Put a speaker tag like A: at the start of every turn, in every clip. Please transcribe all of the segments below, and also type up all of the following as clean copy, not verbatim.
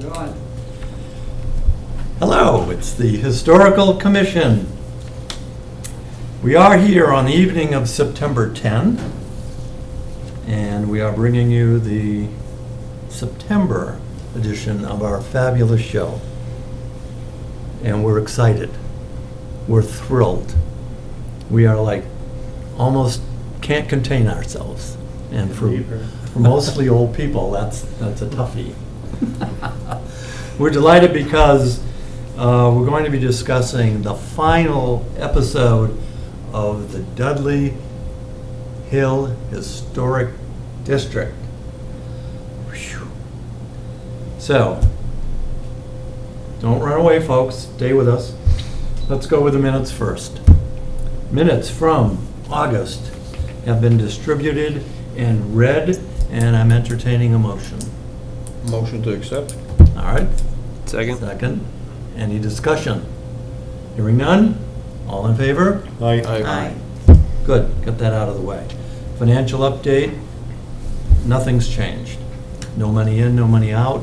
A: You're on.
B: Hello, it's the Historical Commission. We are here on the evening of September 10, and we are bringing you the September edition of our fabulous show. And we're excited. We're thrilled. We are like almost can't contain ourselves. And for mostly old people, that's a toughie. We're delighted because we're going to be discussing the final episode of the Dudley Hill Historic District. Whew. So, don't run away, folks. Stay with us. Let's go with the minutes first. Minutes from August have been distributed and read, and I'm entertaining a motion.
C: Motion to accept.
B: All right.
C: Second.
B: Second. Any discussion? Hearing none? All in favor?
C: Aye.
B: Good, got that out of the way. Financial update, nothing's changed. No money in, no money out.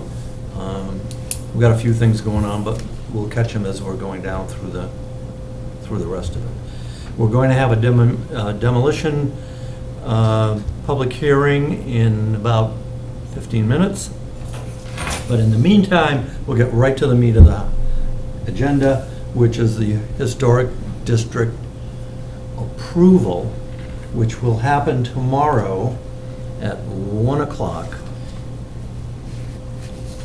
B: We've got a few things going on, but we'll catch them as we're going down through the rest of it. We're going to have a demolition public hearing in about 15 minutes. But in the meantime, we'll get right to the meat of the agenda, which is the Historic District approval, which will happen tomorrow at 1 o'clock.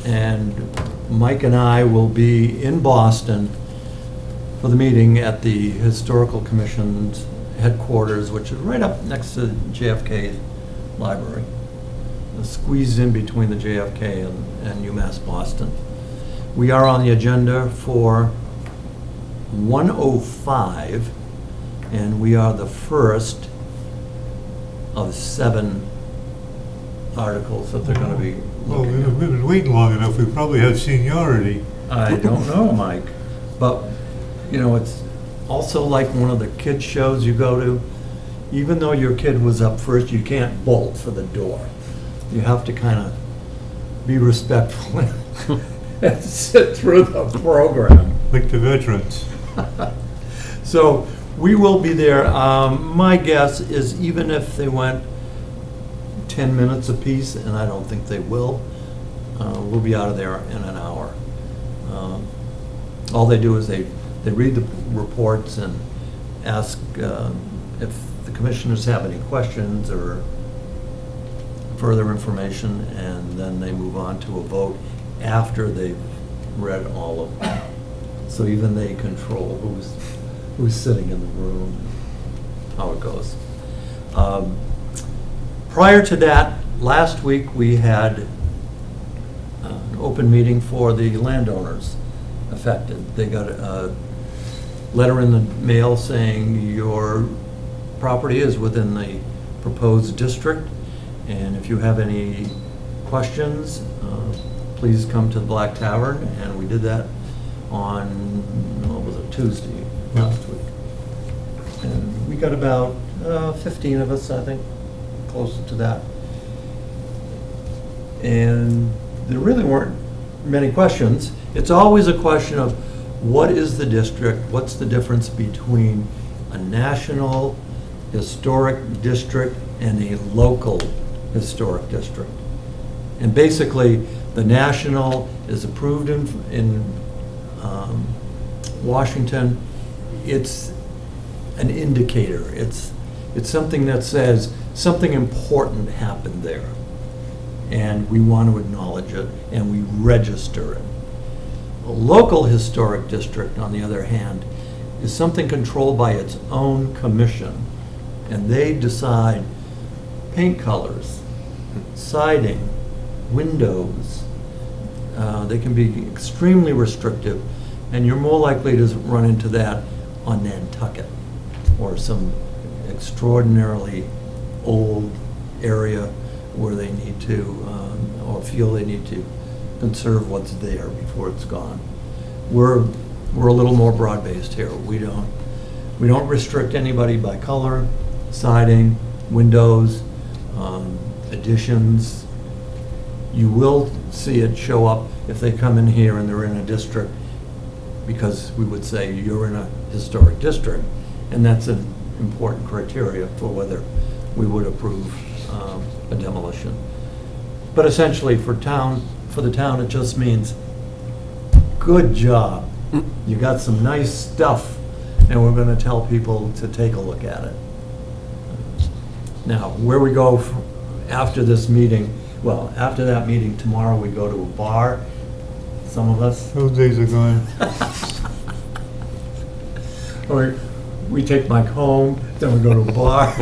B: And Mike and I will be in Boston for the meeting at the Historical Commission's headquarters, which is right up next to JFK Library. Squeezed in between the JFK and UMass Boston. We are on the agenda for 105, and we are the first of 7 articles that they're going to be
D: Well,
B: looking at.
D: we've been waiting long enough, we probably have seniority.
B: I don't know, Mike, but, you know, it's also like one of the kids' shows you go to. Even though your kid was up first, you can't bolt for the door. You have to kind of be respectful and sit through the program.
D: Like the veterans.
B: So we will be there. My guess is even if they went 10 minutes apiece, and I don't think they will, we'll be out of there in an hour. All they do is they read the reports and ask if the commissioners have any questions or further information, and then they move on to a vote after they've read all of them. So even they control who's sitting in the room, how it goes. Prior to that, last week we had an open meeting for the landowners affected. They got a letter in the mail saying your property is within the proposed district, and if you have any questions, please come to the Black Tavern. And we did that on, what was it, Tuesday last week. And we got about 15 of us, I think, close to that. And there really weren't many questions. It's always a question of what is the district, what's the difference between a national historic district and a local historic district. And basically, the national is approved in Washington. It's an indicator. It's something that says something important happened there, and we want to acknowledge it, and we register it. A local historic district, on the other hand, is something controlled by its own commission, and they decide paint colors, siding, windows. They can be extremely restrictive, and you're more likely to run into that on Nantucket or some extraordinarily old area where they need to, or feel they need to conserve what's there before it's gone. We're a little more broad-based here. We don't restrict anybody by color, siding, windows, additions, You will see it show up if they come in here and they're in a district, because we would say you're in a historic district, and that's an important criteria for whether we would approve a demolition. But essentially, for the town, it just means, good job. You got some nice stuff, and we're gonna tell people to take a look at it. Now, where we go after this meeting, well, after that meeting tomorrow, we go to a bar, some of us.
D: Those days are gone.
B: Or we take Mike home, then we go to a bar.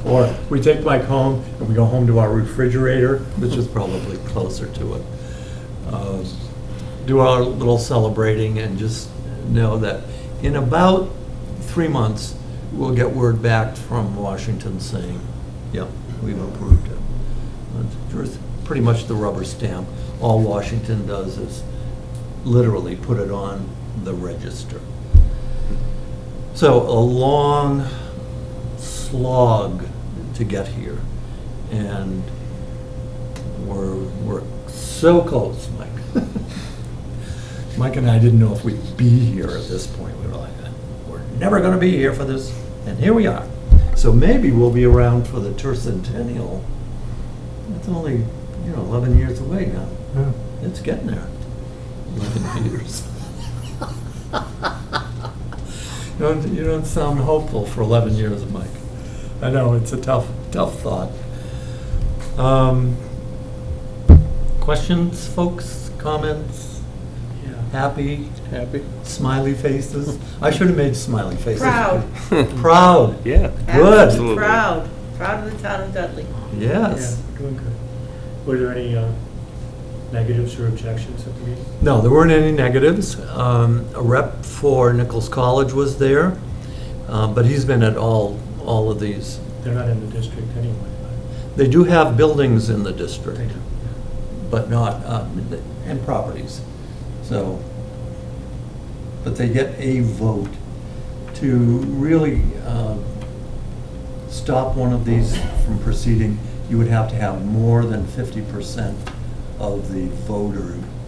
B: Or we take Mike home and we go home to our refrigerator, which is probably closer to it. Do our little celebrating and just know that in about 3 months, we'll get word back from Washington saying, yep, we've approved it. It's pretty much the rubber stamp. All Washington does is literally put it on the register. So a long slog to get here, and we're so close, Mike. Mike and I didn't know if we'd be here at this point. We were like, we're never going to be here for this, and here we are. So maybe we'll be around for the tercentennial. It's only 11 years away now.
D: Yeah.
B: It's getting there. 11 years. You don't sound hopeful for 11 years, Mike. I know, it's a tough thought. Questions, folks? Comments? Happy?
C: Happy?
B: Smiley faces? I should have made smiley faces.
A: Proud.
B: Proud.
C: Yeah.
B: Good.
C: Absolutely.
A: Proud of the town of Dudley.
B: Yes.
E: Yeah, doing good. Were there any negatives or objections at the meeting?
B: No, there weren't any negatives. A rep for Nichols College was there, but he's been at all of these.
E: They're not in the district anyway.
B: They do have buildings in the district,
E: They do.
B: but not, and properties. So, but they get a vote to really stop one of these from proceeding. You would have to have more than 50% of the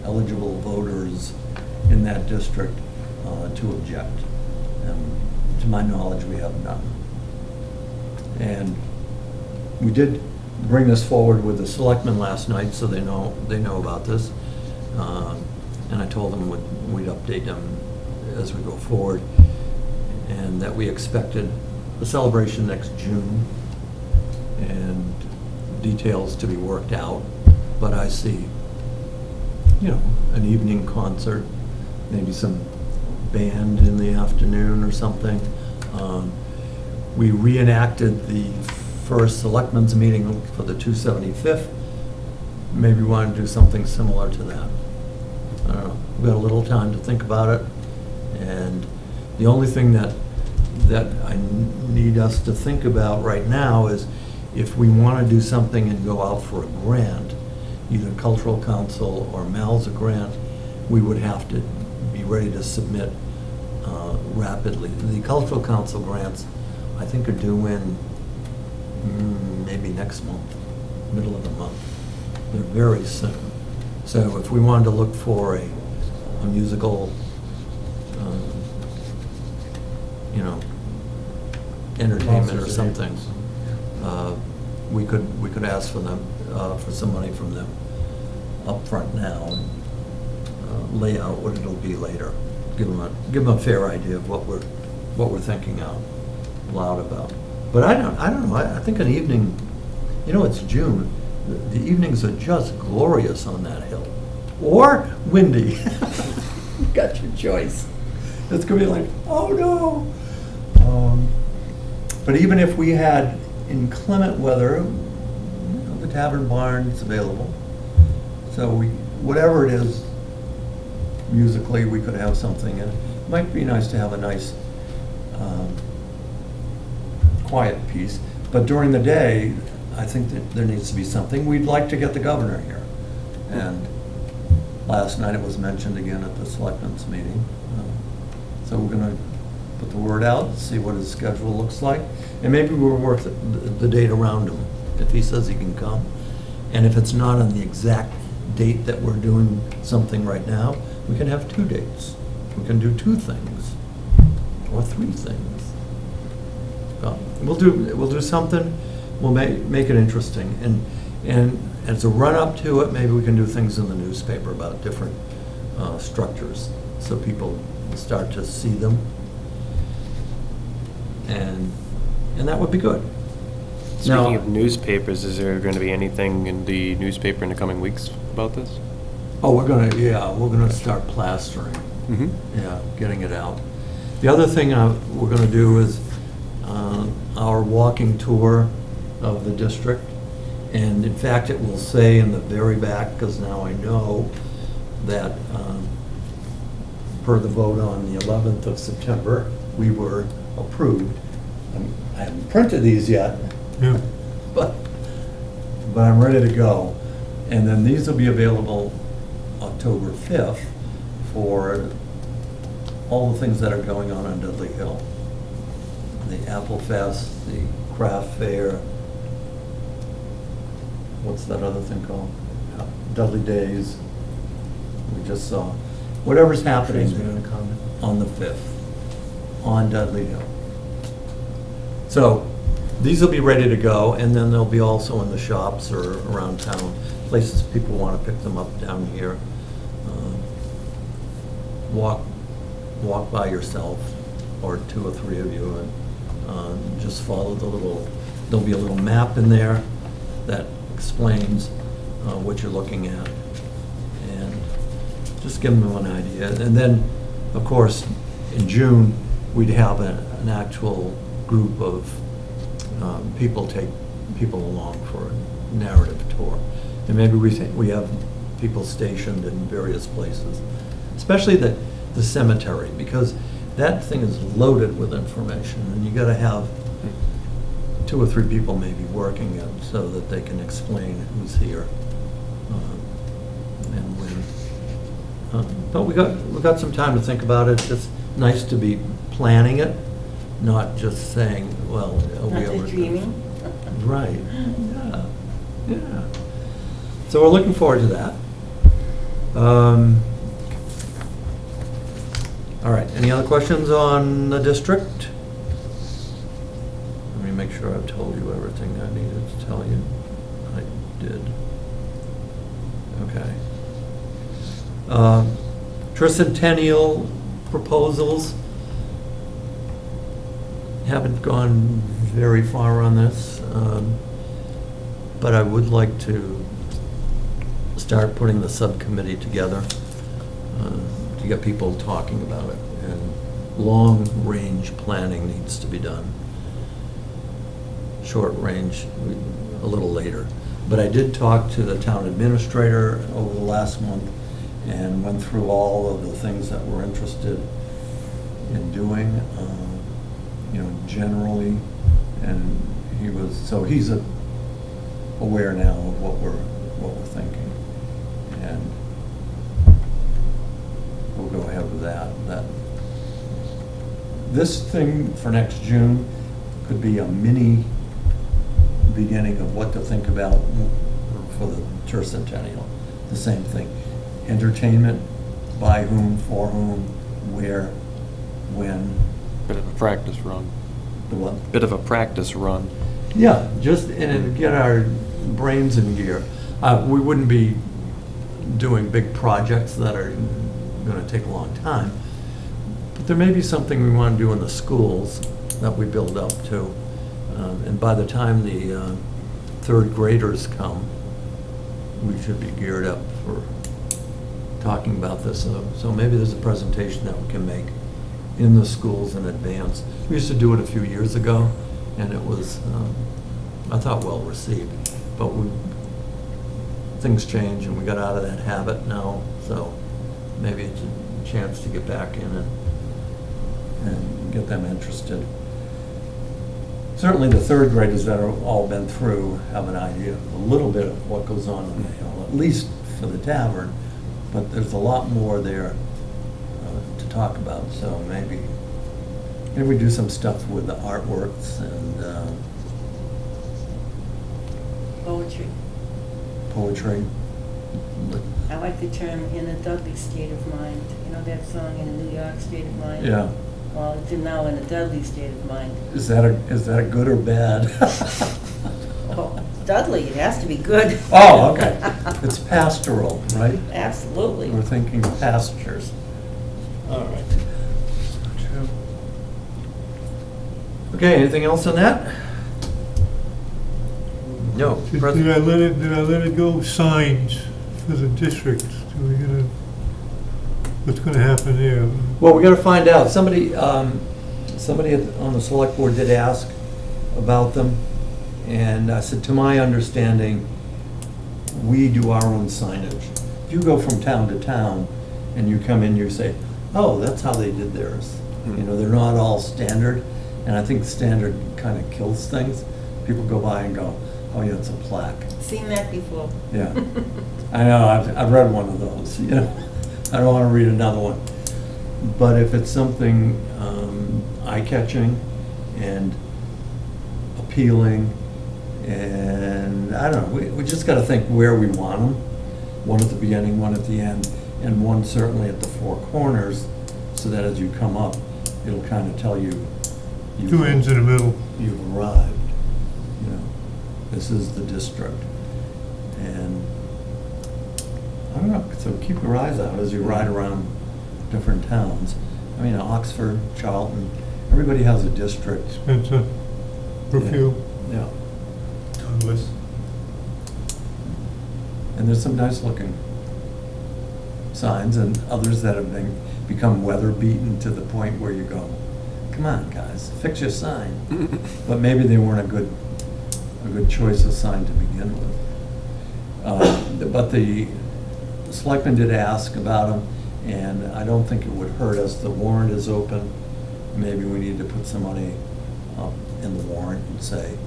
B: eligible voters in that district to object. And to my knowledge, we have none. And we did bring this forward with the selectmen last night, so they know about this. And I told them we'd update them as we go forward, and that we expected a celebration next June and details to be worked out. But I see, an evening concert, maybe some band in the afternoon or something. We reenacted the first selectmen's meeting for the 275th. Maybe we want to do something similar to that. I don't know. We've got a little time to think about it, and the only thing that I need us to think about right now is if we want to do something and go out for a grant, either Cultural Council or Mal's a grant, we would have to be ready to submit rapidly. The Cultural Council grants, I think, are due in maybe next month, middle of the month. They're very soon. So if we wanted to look for a musical, entertainment or something, we could ask for them, for some money from them up front now, and lay out what it'll be later. Give them a fair idea of what we're thinking out loud about. But I don't know. I think an evening, it's June. The evenings are just glorious on that hill, or windy. You got your choice. It's gonna be like, oh no. But even if we had inclement weather, the Tavern Barn is available. So whatever it is, musically, we could have something. And it might be nice to have a nice, quiet piece. But during the day, I think that there needs to be something. We'd like to get the governor here. And last night it was mentioned again at the selectmen's meeting. So we're going to put the word out, see what his schedule looks like. And maybe we'll work the date around him. If he says he can come, And if it's not on the exact date that we're doing something right now, we can have 2 dates. We can do 2 things, or 3 things. Well, we'll do something, we'll make it interesting. And as a run-up to it, maybe we can do things in the newspaper about different structures, so people start to see them. And that would be good.
C: Speaking
B: Now-
C: of newspapers, is there going to be anything in the newspaper in the coming weeks about this?
B: Oh, we're gonna start plastering.
C: Mm-hmm.
B: Yeah, getting it out. The other thing we're going to do is our walking tour of the district. And in fact, it will say in the very back, because now I know that per the vote on the 11th of September, we were approved. I haven't printed these yet,
D: Yeah.
B: but I'm ready to go. And then these will be available October 5th for all the things that are going on Dudley Hill. The Apple Fest, the Craft Fair, what's that other thing called? Dudley Days, we just saw. Whatever's happening
E: Trees are gonna comment.
B: on the 5th, on Dudley Hill. So, these will be ready to go, and then they'll be also in the shops or around town, places people want to pick them up down here. Walk by yourself, or 2 or 3 of you, and just follow there'll be a little map in there that explains what you're looking at, and just give them an idea. And then, of course, in June, we'd have an actual group of people take people along for a narrative tour. And maybe we have people stationed in various places, especially the cemetery, because that thing is loaded with information, and you gotta have 2 or 3 people maybe working it so that they can explain who's here and when. But we got some time to think about it. It's nice to be planning it, not just saying, well,
A: Not just dreaming.
B: Right, yeah, yeah. So we're looking forward to that. All right, any other questions on the district? Let me make sure I've told you everything I needed to tell you. I did. Okay. Tricentennial proposals. Haven't gone very far on this, but I would like to start putting the subcommittee together to get people talking about it. And long-range planning needs to be done. Short range, a little later. But I did talk to the town administrator over the last month and went through all of the things that we're interested in doing, generally. And he's aware now of what we're thinking. And we'll go ahead with that. This thing for next June could be a mini beginning of what to think about for the tercentennial. The same thing. Entertainment, by whom, for whom, where, when.
C: Bit of a practice run.
B: The what?
C: Bit of a practice run.
B: Yeah, just and get our brains in gear. We wouldn't be doing big projects that are going to take a long time, but there may be something we want to do in the schools that we build up to. And by the time the 3rd graders come, we should be geared up for talking about this. So maybe there's a presentation that we can make in the schools in advance. We used to do it a few years ago, and it was, I thought, well received. But things change, and we got out of that habit now. So maybe it's a chance to get back in and get them interested. Certainly the 3rd graders that are all been through have an idea, a little bit of what goes on in the Hill, at least for the tavern, but there's a lot more there to talk about. So maybe we do some stuff with the artworks and
A: Poetry.
B: poetry.
A: I like the term "in a Dudley state of mind." You know that song, "In a New York state of mind"?
B: Yeah.
A: Well, it's now in a Dudley state of mind.
B: Is that a good or bad?
A: Oh, Dudley, it has to be good.
B: Oh, okay. It's pastoral, right?
A: Absolutely.
B: We're thinking pastures. All right. Okay, anything else on that? No.
D: Did I let it go? Signs for the district. Do we gonna, what's gonna happen there?
B: Well, we gotta find out. Somebody on the select board did ask about them, and I said, to my understanding, we do our own signage. If you go from town to town and you come in, you say, oh, that's how they did theirs. You know, they're not all standard, and I think standard kind of kills things. People go by and go, oh yeah, it's a plaque.
A: Seen that before.
B: Yeah, I know, I've read one of those, you know. I don't want to read another one. But if it's something eye-catching and appealing, and I don't know, we just got to think where we want them. One at the beginning, one at the end, and one certainly at the four corners, so that as you come up, it'll kind of tell you.
D: Two ends in the middle.
B: You've arrived, you know. This is the district. And I don't know, so keep your eyes out as you ride around different towns. I mean, Oxford, Charlton, everybody has a district.
D: Spencer, Brookfield,
B: Yeah.
D: Douglas.
B: And there's some nice looking signs and others that have become weather beaten to the point where you go, come on, guys, fix your sign. But maybe they weren't a good choice of sign to begin with. But the selectmen did ask about them, and I don't think it would hurt us. The warrant is open. Maybe we need to put some money up in the warrant and say,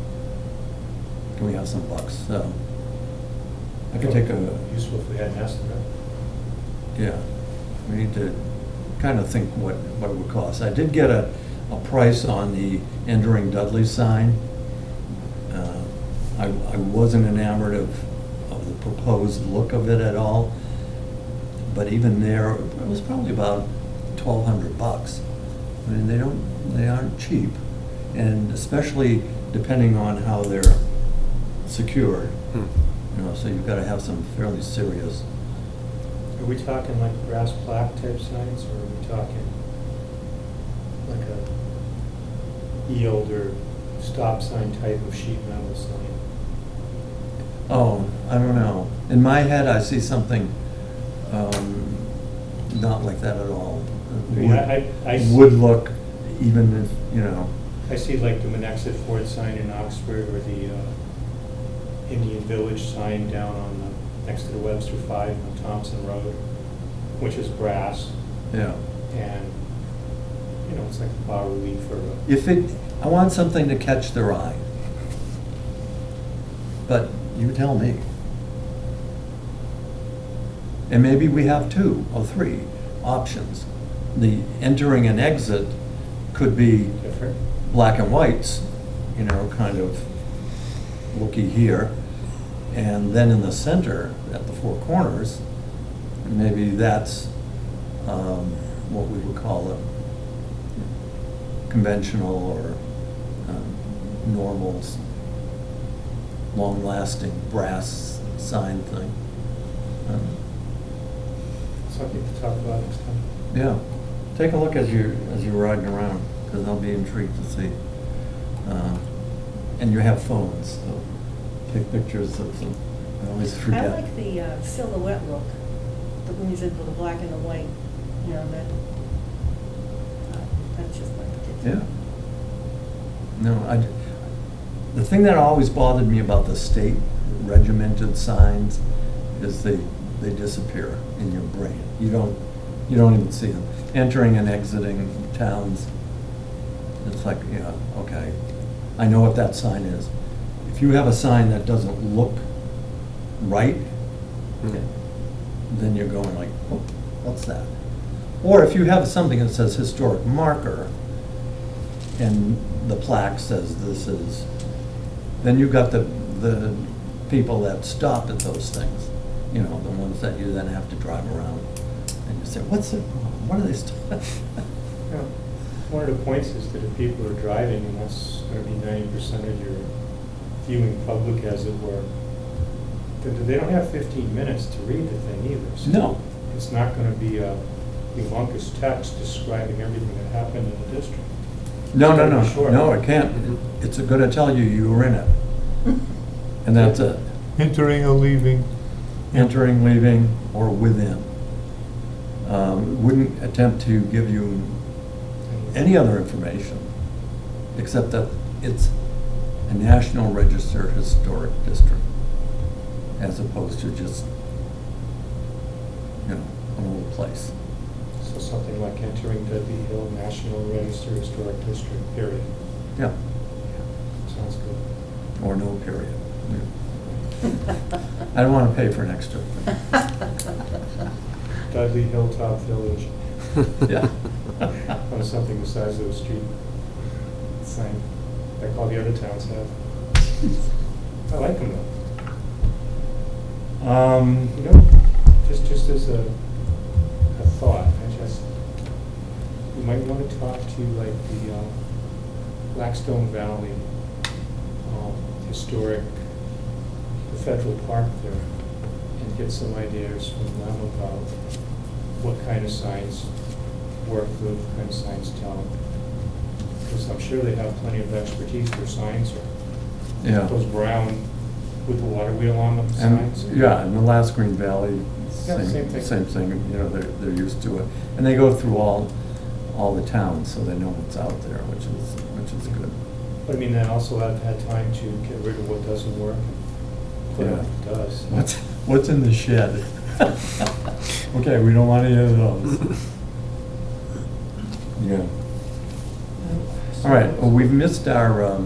B: can we have some bucks? So I could take a,
E: Useful if we had an estimate.
B: yeah, we need to kind of think what it would cost. I did get a price on the entering Dudley sign. I wasn't enamored of the proposed look of it at all, but even there, it was probably about $1,200. I mean, they aren't cheap, and especially depending on how they're secured. You know, so you've got to have some fairly serious.
E: Are we talking like brass plaque type signs, or are we talking like a yield or stop sign type of sheet metal sign?
B: Oh, I don't know. In my head, I see something not like that at all.
E: I mean, I
B: Would look, even if, you know.
E: I see like the Monexit Ford sign in Oxford, or the Indian Village sign down on next to the Webster 5 on Thompson Road, which is brass,
B: Yeah.
E: and you know, it's like a bas relief or
B: I want something to catch their eye. But you tell me. And maybe we have 2 or 3 options. The entering and exit could be
E: different.
B: black and whites, you know, kind of looky here. And then in the center, at the 4 corners, maybe that's what we would call a conventional or normal, long-lasting brass sign thing.
E: Something to talk about next time.
B: Yeah, take a look as you're riding around, because I'll be intrigued to see. And you have phones, so take pictures of them. I always
A: I
B: forget.
A: like the silhouette look, the when you said with the black and the white, you know, that's just like it.
B: Yeah. No, the thing that always bothered me about the state regimented signs is they disappear in your brain. You don't even see them. Entering and exiting towns, it's like, yeah, okay, I know what that sign is. If you have a sign that doesn't look right, then you're going like, oh, what's that? Or if you have something that says historic marker, and the plaque says this is, then you've got the people that stop at those things, you know, the ones that you then have to drive around. And you say, what's it, what are they stopping?
E: Yeah. One of the points is that if people are driving, and that's going to be 90% of your viewing public, as it were, that they don't have 15 minutes to read the thing either. So
B: No.
E: it's not going to be a humongous text describing everything that happened in the district.
B: No,
E: It's
B: no,
E: gotta
B: no,
E: be short.
B: no, it can't. It's gonna tell you you were in it. And that's it.
D: Entering or leaving.
B: Entering, leaving, or within. Wouldn't attempt to give you any other information, except that it's a National Register Historic District, as opposed to just, you know, an old place.
E: So something like entering Dudley Hill National Register Historic District, period.
B: Yeah,
E: Sounds good.
B: or no period. I don't want to pay for an extra.
E: Dudley Hilltop Village,
B: Yeah.
E: on something the size of a street sign, like all the other towns have. I like them though. You know, just as a thought, you might want to talk to like the Blackstone Valley historic, the federal park there, and get some ideas from them about what kind of signs work good, what kind of signs don't. Because I'm sure they have plenty of expertise for signs, or
B: Yeah.
E: those brown with the water wheel on them
B: And,
E: signs.
B: yeah, in the last Green Valley,
E: Yeah, same thing.
B: same thing, you know, they're used to it. And they go through all the towns, so they know what's out there, which is good.
E: But I mean, they also have had time to get rid of what doesn't work and put
B: Yeah.
E: up what does.
B: What's in the shed? Okay, we don't want any of those. Yeah. All right, well, we've missed our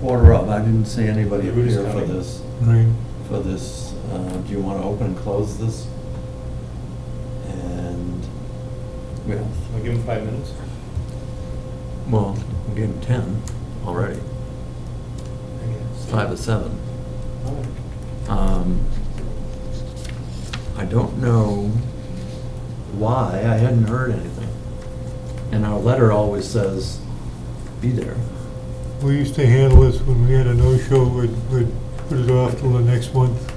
B: quarter of, I didn't see anybody
E: Who's
B: here for
E: coming?
B: this.
D: Right.
B: Do you want to open and close this? And, well,
E: I'll give them 5 minutes.
B: well, we gave him 10 already,
E: I guess.
B: 5 to 7.
E: All right.
B: I don't know why, I hadn't heard anything. And our letter always says, be there.
D: We used to handle this when we had a no-show, we'd put it off till the next month.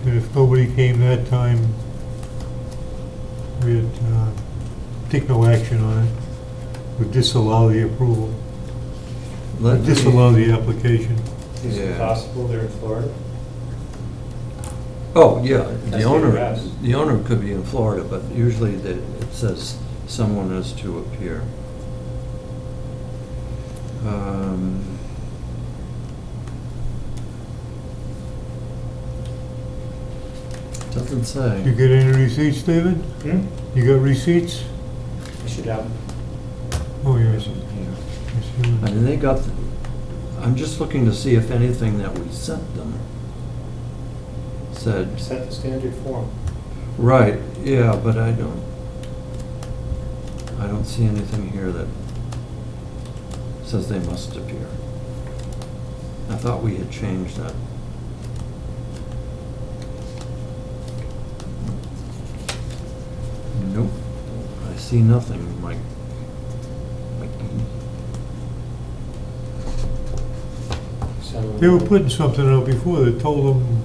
D: And if nobody came that time, we'd take no action on it. We'd disallow the approval,
B: Let me-
D: disallow the application.
E: Is it
B: Yeah.
E: possible they're in Florida?
B: Oh, yeah,
E: That's
B: the
E: the
B: owner,
E: address.
B: the owner could be in Florida, but usually it says someone is to appear. Doesn't
D: You
B: say.
D: get any receipts, David? You got receipts?
E: I should have them.
D: Oh, yes.
B: I mean, they got, I'm just looking to see if anything that we sent them said,
E: Set the standard form.
B: right, yeah, but I don't see anything here that says they must appear. I thought we had changed that. Nope, I see nothing, Mike.
E: Send them-
D: They were putting something out before that told them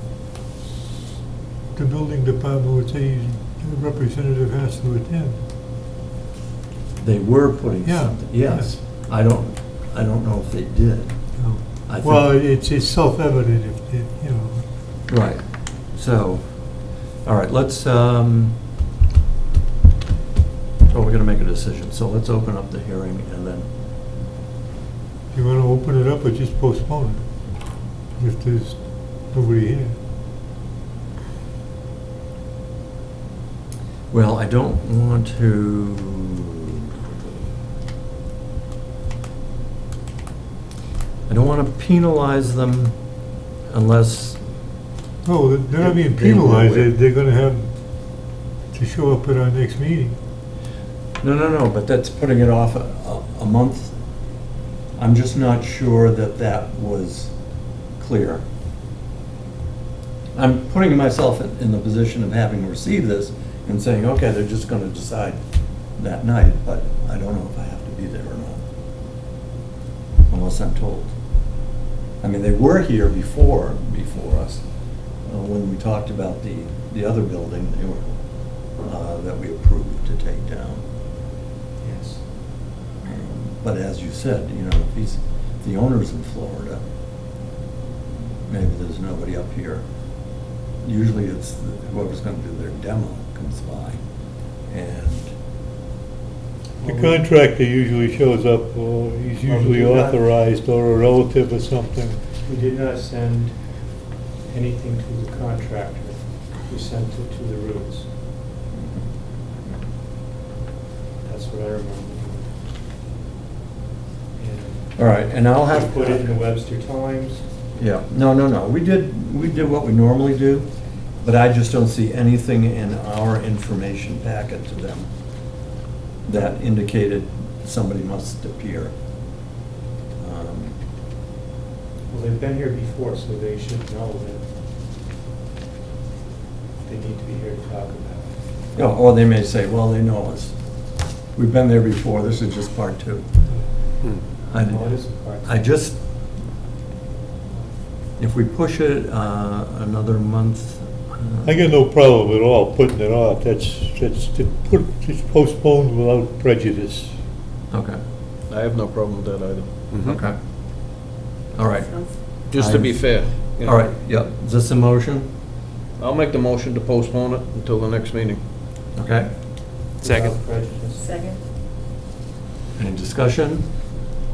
D: the building department would say the representative has to attend.
B: They were putting
D: Yeah,
B: something, yes. I don't know if they did. I think-
D: Well, it's self-evident if, you know.
B: Right, so, all right, let's, we're gonna make a decision, so let's open up the hearing and then,
D: Do you want to open it up or just postpone it? If there's nobody here.
B: well, I don't want to, I don't want to penalize them unless,
D: No, they're not being
B: They will
D: penalized,
B: wait.
D: they're gonna have to show up at our next meeting.
B: no, but that's putting it off a month. I'm just not sure that that was clear. I'm putting myself in the position of having received this and saying, okay, they're just gonna decide that night, but I don't know if I have to be there or not. Unless I'm told. I mean, they were here before us, when we talked about the other building, they were, that we approved to take down.
E: Yes.
B: But as you said, you know, if the owner's in Florida, maybe there's nobody up here. Usually it's whoever's gonna do their demo comes by, and
D: The contractor usually shows up, or he's usually authorized, or a relative or something.
E: We did not send anything to the contractor. We sent it to the roots. That's what I remember doing.
B: all right, and I'll
E: And
B: have.
E: we put it in the Webster Times.
B: Yeah, no, we did what we normally do, but I just don't see anything in our information packet to them that indicated somebody must appear.
E: Well, they've been here before, so they should know that they need to be here to talk about it.
B: Yeah, or they may say, well, they know us. We've been there before, this is just part two.
E: Well, it is a part.
B: I just, if we push it another month.
D: I got no problem at all putting it off. It's postponed without prejudice.
B: Okay,
F: I have no problem with that either.
B: okay. All right,
A: Sounds-
F: Just to be fair. you know.
B: all right, yep. Is this a motion?
F: I'll make the motion to postpone it until the next meeting.
B: Okay.
C: Second.
E: Without prejudice.
A: Second?
B: Any discussion?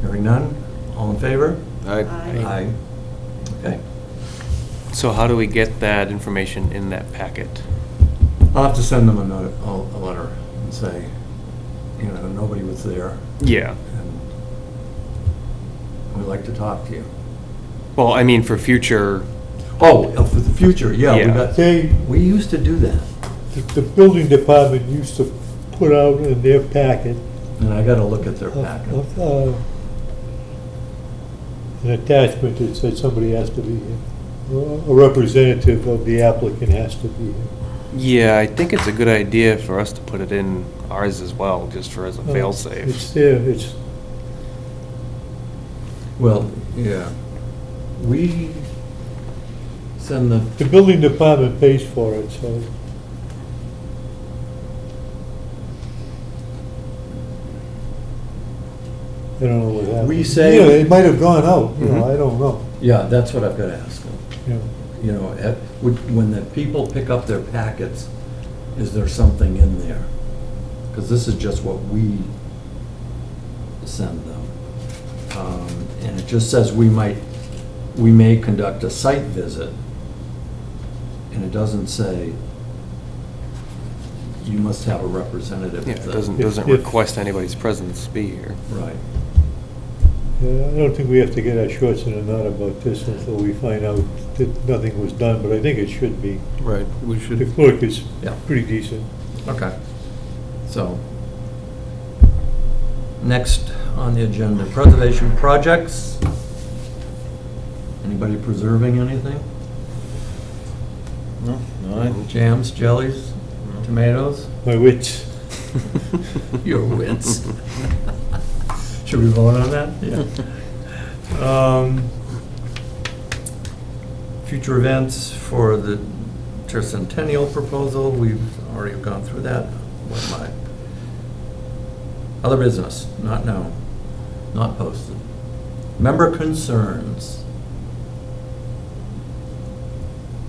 B: Hearing none? All in favor?
F: I
B: Aye. Okay.
C: So how do we get that information in that packet?
B: I'll have to send them a letter and say, you know, nobody was there,
C: Yeah.
B: and we'd like to talk to you.
C: Well, I mean, for future,
B: Oh, for the future, yeah,
C: Yeah.
B: we used to do that,
D: The building department used to put out in their packet
B: and I gotta look at their packet.
D: an attachment that said somebody has to be here. A representative of the applicant has to be here.
C: yeah, I think it's a good idea for us to put it in ours as well, just for as a
D: It's
C: fail-safe.
D: there, it's,
B: Well, yeah, we send the,
D: the building department pays for it, so. I don't know what happened.
B: We say-
D: Yeah, it might have gone out, you know,
C: Mhm.
D: I don't know,
B: yeah, that's what I've gotta ask them.
D: you know.
B: You know, when the people pick up their packets, is there something in there? Because this is just what we send them. And it just says we may conduct a site visit. And it doesn't say you must have a representative.
C: Yeah,
B: of
C: it
B: the-
C: doesn't
D: If-
C: request anybody's presence to be here.
B: Right.
D: I don't think we have to get our shorts in a knot about this until we find out that nothing was done, but I think it should be.
F: Right, we
D: The
F: should,
D: clerk is
B: Yeah.
D: pretty decent.
B: Okay. So, next on the agenda, preservation projects. Anybody preserving anything?
F: no, no,
B: Jams, jellies, tomatoes?
D: My wits.
B: Your wits. Should we vote on that? Yeah. Future events for the tercentennial proposal, we've already gone through that. What am I? Other business, not known, not posted. Member concerns.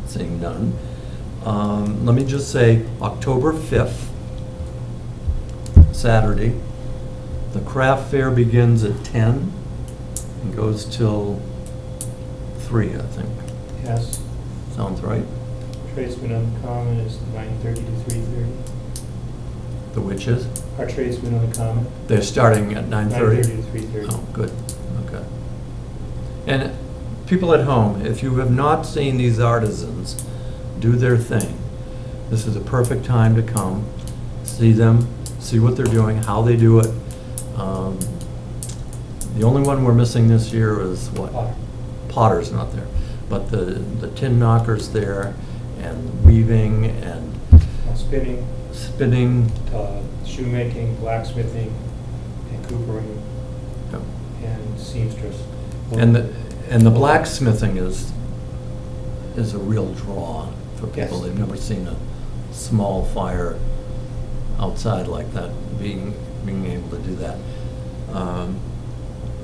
B: Seeing none. Let me just say, October 5th, Saturday, the craft fair begins at 10 and goes till 3, I think.
E: Yes,
B: Sounds right?
E: tradesman on the common is 9:30 to 3:30.
B: The witches?
E: Our tradesmen on the common,
B: They're starting at 9:30?
E: 9:30 to 3:30.
B: Oh, good, okay. And people at home, if you have not seen these artisans do their thing, this is a perfect time to come, see them, see what they're doing, how they do it. The only one we're missing this year is what?
E: Potter.
B: Potter's not there. but the tin knockers there, and weaving, and
E: Spinning,
B: spinning.
E: shoemaking, blacksmithing, and coopering,
B: Yep.
E: and seamstress.
B: And the blacksmithing is a real draw for people.
E: Yes.
B: They've never seen a small fire outside like that, being able to do that.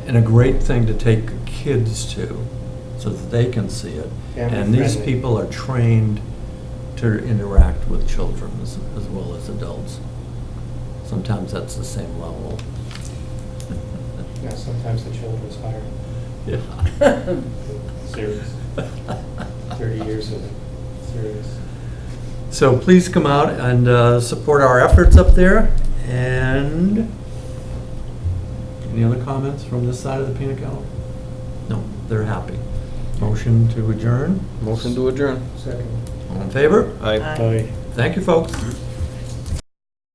B: And a great thing to take kids to, so that they can see it.
E: Family
B: And these
E: friendly.
B: people are trained to interact with children as well as adults. Sometimes that's the same level.
E: Yeah, sometimes the children's higher.
B: Yeah.
E: Serious. 30 years of it, serious.
B: So please come out and support our efforts up there. And any other comments from this side of the peanut gallery? No, they're happy. Motion to adjourn.
F: Motion to adjourn.
E: Second.
B: All in favor?
F: Aye.
A: Aye.
B: Thank you, folks.